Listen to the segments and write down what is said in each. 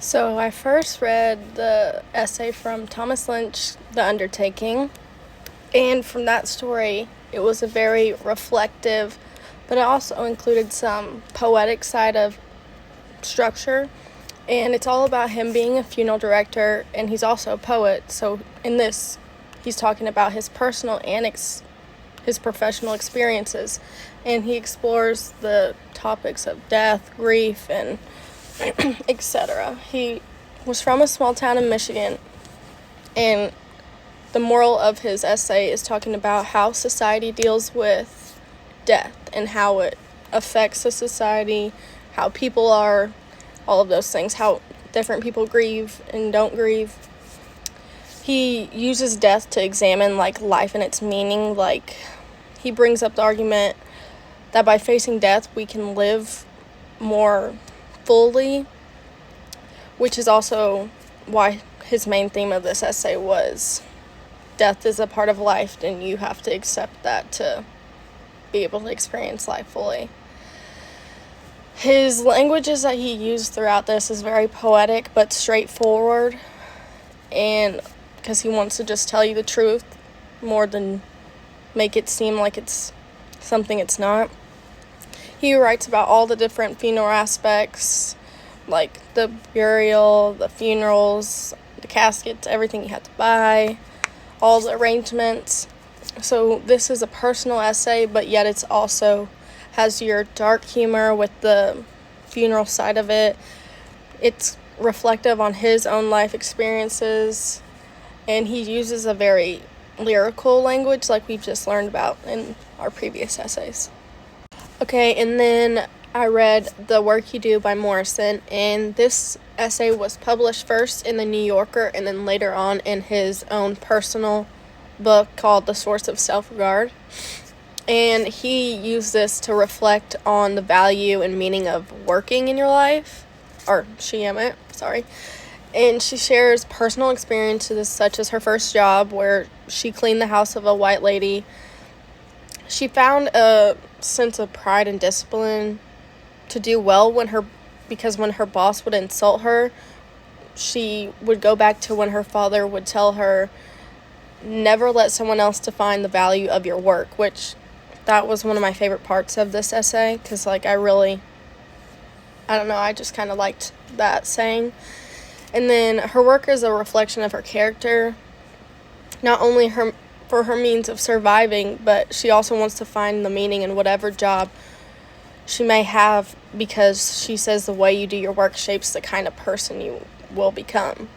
So I first read the essay from Thomas Lynch, The Undertaking, and from that story, it was a very reflective, but it also included some poetic side of structure. And it's all about him being a funeral director, and he's also a poet. So in this, he's talking about his personal and his professional experiences, and he explores the topics of death, grief, and etc. He was from a small town in Michigan, and the moral of his essay is talking about how society deals with death and how it affects the society, how people are, all of those things, how different people grieve and don't grieve. He uses death to examine life and its meaning. He brings up the argument that by facing death we can live more fully, which is also why his main theme of this essay was death is a part of life, and you have to accept that to be able to experience life fully. His languages that he used throughout this is very poetic but straightforward, and because he wants to just tell you the truth more than make it seem like it's something it's not. He writes about all the different funeral aspects, like the burial, the funerals, the caskets, everything you have to buy, all the arrangements. So this is a personal essay, but yet it's also has your dark humor with the funeral side of it. It's reflective on his own life experiences, and he uses a very lyrical language like we've just learned about in our previous essays. Okay, and then I read The Work You Do by Morrison, and this essay was published first in the New Yorker and then later on in his own personal book called The Source of Self-Regard. And he used this to reflect on the value and meaning of working in your life, or she, I meant, sorry. And she shares personal experiences such as her first job where she cleaned the house of a white lady. She found a sense of pride and discipline to do well because when her boss would insult her, she would go back to when her father would tell her, never let someone else define the value of your work, which that was one of my favorite parts of this essay because I just kind of liked that saying. And then her work is a reflection of her character, not only for her means of surviving, but she also wants to find the meaning in whatever job she may have, because she says the way you do your work shapes the kind of person you will become.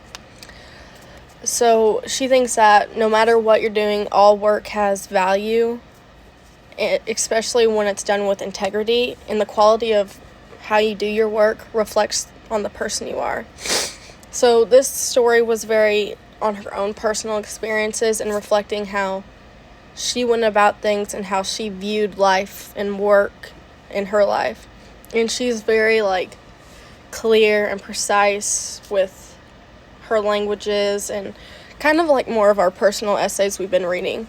So she thinks that no matter what you're doing, all work has value, especially when it's done with integrity, and the quality of how you do your work reflects on the person you are. So this story was very on her own personal experiences and reflecting how she went about things and how she viewed life and work in her life. And she's very clear and precise with her languages, and kind of more of our personal essays we've been reading.